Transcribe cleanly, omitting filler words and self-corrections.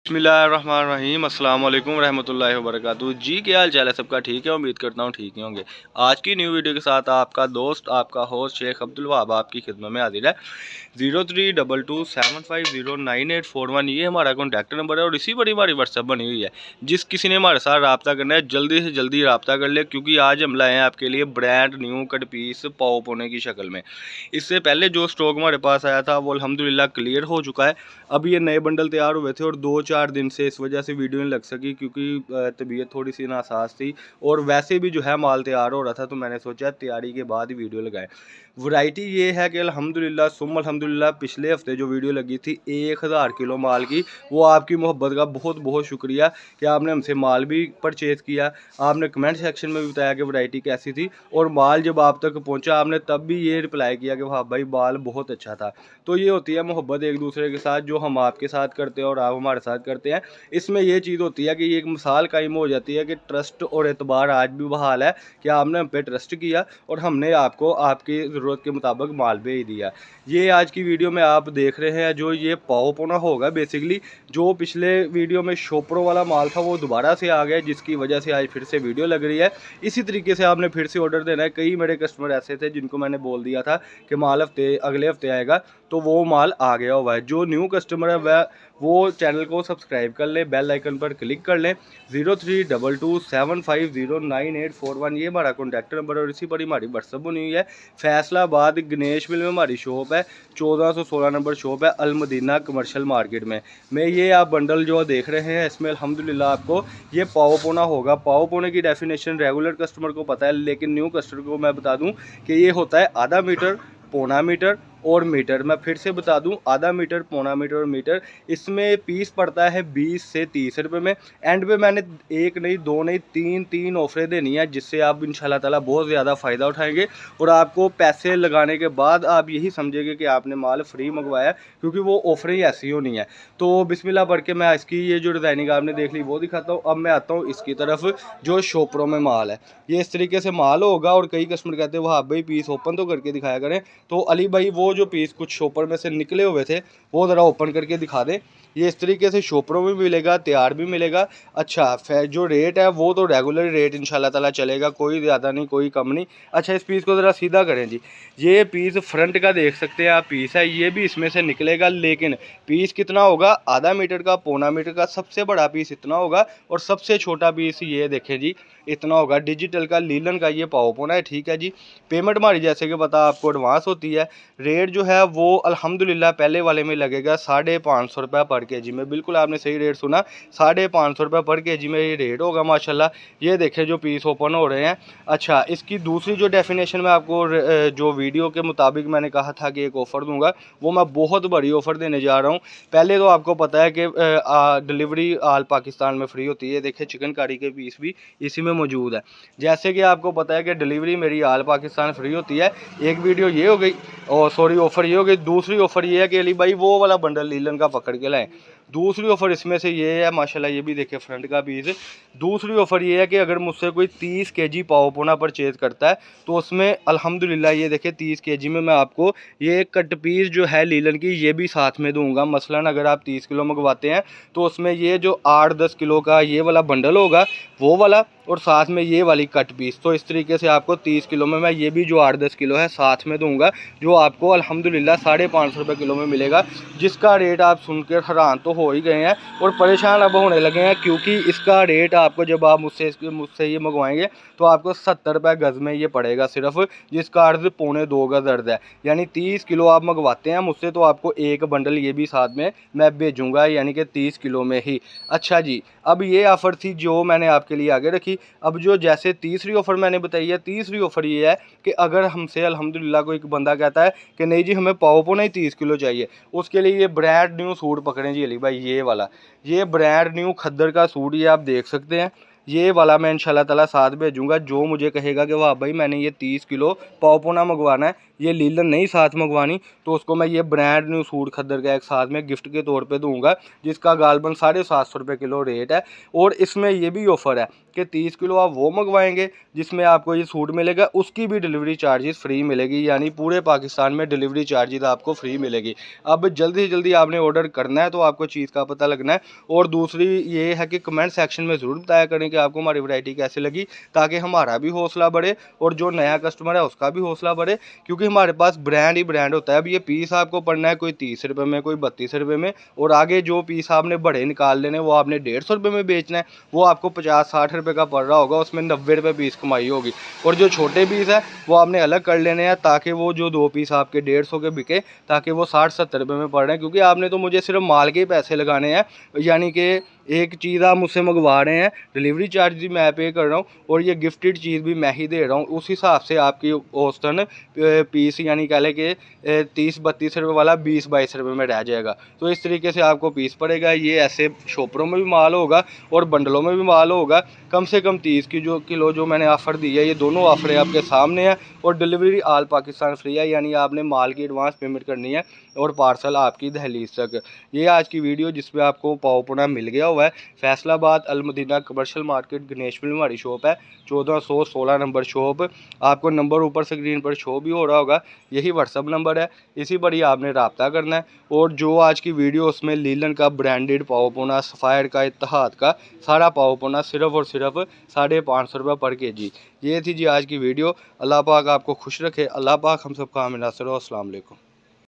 बिस्मिल्लाहिर्रहमानिर्रहीम अस्सलाम वालेकुम रहमतुल्लाहि व बरकातुहू। जी क्या हाल चाल है सबका? ठीक है, उम्मीद करता हूँ ठीक ही होंगे। आज की न्यू वीडियो के साथ आपका दोस्त आपका होस्ट शेख अब्दुल वहाब आपकी खिदमत में हाजिर है। 0322750981 ये हमारा कॉन्टैक्ट नंबर है और इसी पर हमारी व्हाट्सअप बनी हुई है। जिस किसी ने हमारे साथ रब्ता करना है जल्दी से जल्दी रब्ता कर ले, क्योंकि आज हम लाए हैं आपके लिए ब्रांड न्यू कट पीस पाव पोने की शक्ल में। इससे पहले जो स्टॉक हमारे पास आया था वो अल्हम्दुलिल्लाह क्लियर हो चुका है। अब ये नए बंडल तैयार हुए थे और 2-4 दिन से इस वजह से वीडियो नहीं लग सकी, क्योंकि तबीयत थोड़ी सी नासाज थी और वैसे भी जो है माल तैयार हो रहा था, तो मैंने सोचा तैयारी के बाद ही वीडियो लगाएं। वैरायटी ये है कि अल्हम्दुलिल्लाह सुम्मा अल्हम्दुलिल्लाह पिछले हफ्ते जो वीडियो लगी थी 1000 किलो माल की, वो आपकी मोहब्बत का बहुत बहुत शुक्रिया कि आपने हमसे माल भी परचेज़ किया। आपने कमेंट सेक्शन में भी बताया कि वैरायटी कैसी थी और माल जब आप तक पहुंचा आपने तब भी ये रिप्लाई किया कि हाँ भाई माल बहुत अच्छा था। तो ये होती है मोहब्बत एक दूसरे के साथ, जो हम आपके साथ करते हैं और आप हमारे साथ करते हैं। इसमें ये चीज़ होती है कि ये एक मिसाल कायम हो जाती है कि ट्रस्ट और एतबार आज भी बहाल है कि आपने हम पे ट्रस्ट किया और हमने आपको आपकी ज़रूरत के मुताबिक माल भेज दिया। ये आज की वीडियो में आप देख रहे हैं जो ये पाव पोना होगा बेसिकली, जो पिछले वीडियो में शोपरो वाला माल था वो दोबारा से आ गया, जिसकी वजह से आज फिर से वीडियो लग रही है। इसी तरीके से आपने फिर से ऑर्डर देना है। कई मेरे कस्टमर ऐसे थे जिनको मैंने बोल दिया था कि माल अगले हफ्ते आएगा, तो वो माल आ गया हुआ है। जो न्यू कस्टमर है वह वो चैनल को सब्सक्राइब कर ले, बेल आइकन पर क्लिक कर लें। 0322750981 ये हमारा कॉन्टैक्ट नंबर और इसी पर हमारी व्हाट्सअप बनी हुई है। फैसलाबाद गणेश मिल में हमारी शॉप है, 1416 नंबर शॉप है, अल मदीना कमर्शियल मार्केट में ये आप बंडल जो देख रहे हैं इसमें अल्हम्दुलिल्लाह आपको ये पाव पोना होगा। पाव पोने की डेफिनेशन रेगुलर कस्टमर को पता है, लेकिन न्यू कस्टमर को मैं बता दूं कि ये होता है आधा मीटर, पौना मीटर और मीटर। मैं फिर से बता दूं, आधा मीटर, पौना मीटर और मीटर। इसमें पीस पड़ता है 20 से 30 रुपये में। एंड पे मैंने एक नहीं, दो नहीं, तीन ऑफरें देनी है, जिससे आप इंशाल्लाह ताला बहुत ज़्यादा फ़ायदा उठाएंगे और आपको पैसे लगाने के बाद आप यही समझेंगे कि आपने माल फ्री मंगवाया, क्योंकि वो ऑफरें ही ऐसी होनी है। तो बिस्मिल्लाह पढ़ के मैं इसकी ये जो डिज़ाइनिंग आपने देख ली वो दिखाता हूँ। अब मैं आता हूँ इसकी तरफ, जो शॉपरों में माल है। ये इस तरीके से माल होगा और कई कस्टमर कहते हैं वहाँ भाई पीस ओपन तो करके दिखाया करें। तो अली भाई वो जो पीस कुछ शॉपर में से निकले हुए थे वो ज़रा ओपन करके दिखा दें। ये इस तरीके से शॉपरों में भी मिलेगा, तैयार भी मिलेगा। अच्छा जो रेट है वो तो रेगुलर रेट इंशाल्लाह ताला चलेगा, कोई ज़्यादा नहीं कोई कम नहीं। अच्छा इस पीस को ज़रा सीधा करें जी। ये पीस फ्रंट का देख सकते हैं आप पीस है, ये भी इसमें से निकलेगा, लेकिन पीस कितना होगा? आधा मीटर का, पौना मीटर का। सबसे बड़ा पीस इतना होगा और सबसे छोटा पीस ये देखें जी इतना होगा। डिजिटल का लीलन का ये पाव पोना है, ठीक है जी। पेमेंट हमारी जैसे कि पता आपको एडवांस होती है। रेट जो है वो अल्हम्दुलिल्लाह पहले वाले में लगेगा 550 रुपये पर केजी में। बिल्कुल आपने सही रेट सुना, 550 रुपये पर केजी में ये रेट होगा माशाल्लाह। ये देखें जो पीस ओपन हो रहे हैं। अच्छा इसकी दूसरी जो डेफिनेशन में आपको जो वीडियो के मुताबिक मैंने कहा था कि एक ऑफ़र दूंगा, वो मैं बहुत बड़ी ऑफ़र देने जा रहा हूँ। पहले तो आपको पता है कि डिलीवरी आल पाकिस्तान में फ्री होती है। देखिए चिकन कारी के पीस भी इसी में मौजूद है। जैसे कि आपको पता है कि डिलीवरी मेरी आल पाकिस्तान फ्री होती है। एक वीडियो ये हो गई और सॉरी ऑफ़र ये हो गई। दूसरी ऑफ़र ये है कि अली भाई वो वाला बंडल लीलन का पकड़ के लाएँ। दूसरी ऑफ़र इसमें से ये है माशाल्लाह, ये भी देखिए फ्रंट का पीस। दूसरी ऑफ़र ये है कि अगर मुझसे कोई 30 केजी पाव पोना परचेज़ करता है तो उसमें अल्हम्दुलिल्लाह ये देखिए 30 केजी में मैं आपको ये कट पीस जो है लीलन की ये भी साथ में दूंगा। मसलन अगर आप 30 किलो मंगवाते हैं तो उसमें ये जो 8-10 किलो का ये वाला बंडल होगा वो वाला, और साथ में ये वाली कट पीस। तो इस तरीके से आपको 30 किलो में मैं ये भी जो 8-10 किलो है साथ में दूंगा, जो आपको अल्हम्दुलिल्लाह 550 रुपये किलो में मिलेगा, जिसका रेट आप सुनकर हैरान तो हो ही गए हैं और परेशान अब होने लगे हैं, क्योंकि इसका रेट आपको जब आप मुझसे ये मंगवाएंगे तो आपको 70 रुपये गज़ में ये पड़ेगा सिर्फ, जिसका अर्ज़ 1.25 गज़ अर्ज़ है। यानी 30 किलो आप मंगवाते हैं मुझसे तो आपको एक बंडल ये भी साथ में मैं भेजूँगा, यानी कि 30 किलो में ही। अच्छा जी, अब ये ऑफ़र थी जो मैंने आपके लिए आगे रखी। अब जो जैसे तीसरी ऑफ़र मैंने बताई है, तीसरी ऑफ़र ये है कि अगर हमसे अल्हम्दुलिल्लाह कोई एक बंदा कहता है कि नहीं जी हमें पाव पोना ही 30 किलो चाहिए, उसके लिए ये ब्रांड न्यू सूट पकड़ें जी अली भाई। ये वाला ये ब्रांड न्यू खद्दर का सूट ये आप देख सकते हैं। ये वाला मैं इंशाल्लाह ताला साथ भेजूँगा। जो मुझे कहेगा कि वाह भाई मैंने ये 30 किलो पाव पोना मंगवाना है, ये लीलन नहीं साथ मंगवानी, तो उसको मैं ये ब्रांड न्यू सूट खद्दर का एक साथ में गिफ्ट के तौर पे दूंगा, जिसका गालबन 750 रुपये किलो रेट है। और इसमें ये भी ऑफ़र है कि 30 किलो आप वो मंगवाएंगे जिसमें आपको ये सूट मिलेगा, उसकी भी डिलीवरी चार्जेस फ्री मिलेगी, यानी पूरे पाकिस्तान में डिलीवरी चार्जेस आपको फ्री मिलेगी। अब जल्दी से जल्दी आपने ऑर्डर करना है तो आपको चीज़ का पता लगना है। और दूसरी ये है कि कमेंट सेक्शन में ज़रूर बताया करें कि आपको हमारी वैरायटी कैसे लगी, ताकि हमारा भी हौसला बढ़े और जो नया कस्टमर है उसका भी हौसला बढ़े, क्योंकि हमारे पास ब्रांड ही ब्रांड होता है। अब ये पीस आपको पड़ना है कोई 30 रुपये में, कोई 32 रुपये में, और आगे जो पीस आपने बड़े निकाल लेने वो आपने 150 रुपये में बेचना है, वो आपको 50-60 रुपये का पड़ रहा होगा, उसमें 90 रुपये पीस कमाई होगी। और जो छोटे पीस है वो आपने अलग कर लेने हैं, ताकि वो जो 2 पीस आपके 150 के बिके, ताकि वो 60-70 रुपये में पड़ रहे हैं। क्योंकि आपने तो मुझे सिर्फ माल के ही पैसे लगाने हैं, यानी कि एक चीज़ आप मुझसे मंगवा रहे हैं, डिलीवरी चार्ज भी मैं पे कर रहा हूँ और ये गिफ्टेड चीज़ भी मैं ही दे रहा हूँ, उस हिसाब से आपकी औसतन पीस यानी कह लें कि 30-32 रुपये वाला 20-22 रुपये में रह जाएगा। तो इस तरीके से आपको पीस पड़ेगा। ये ऐसे शॉपरों में भी माल होगा और बंडलों में भी माल होगा। कम से कम 30 की जो किलो जो मैंने ऑफ़र दी है, ये दोनों ऑफरें आपके सामने हैं और डिलीवरी ऑल पाकिस्तान फ्री है, यानी आपने माल की एडवांस पेमेंट करनी है और पार्सल आपकी दहलीज तक। ये आज की वीडियो जिसमें आपको पावपुना मिल गया हुआ है। फैसलाबाद अलमदीना कमर्शियल मार्केट गणेश मिल में हमारी शॉप है, 1416 नंबर शॉप। आपको नंबर ऊपर स्क्रीन पर शो भी हो रहा होगा, यही व्हाट्सअप नंबर है, इसी पर ही आपने रब्ता करना है। और जो आज की वीडियो उसमें लीलन का ब्रांडेड पावपुना, सफ़ायर का, इत्तेहाद का सारा पावपुना सिर्फ़ और सिर्फ 550 रुपये पर केजी। ये थी जी आज की वीडियो। अल्लाह पाक आपको खुश रखे, अल्लाह पाक हम सबका हामी नासिर हो। अस्सलाम वालेकुम।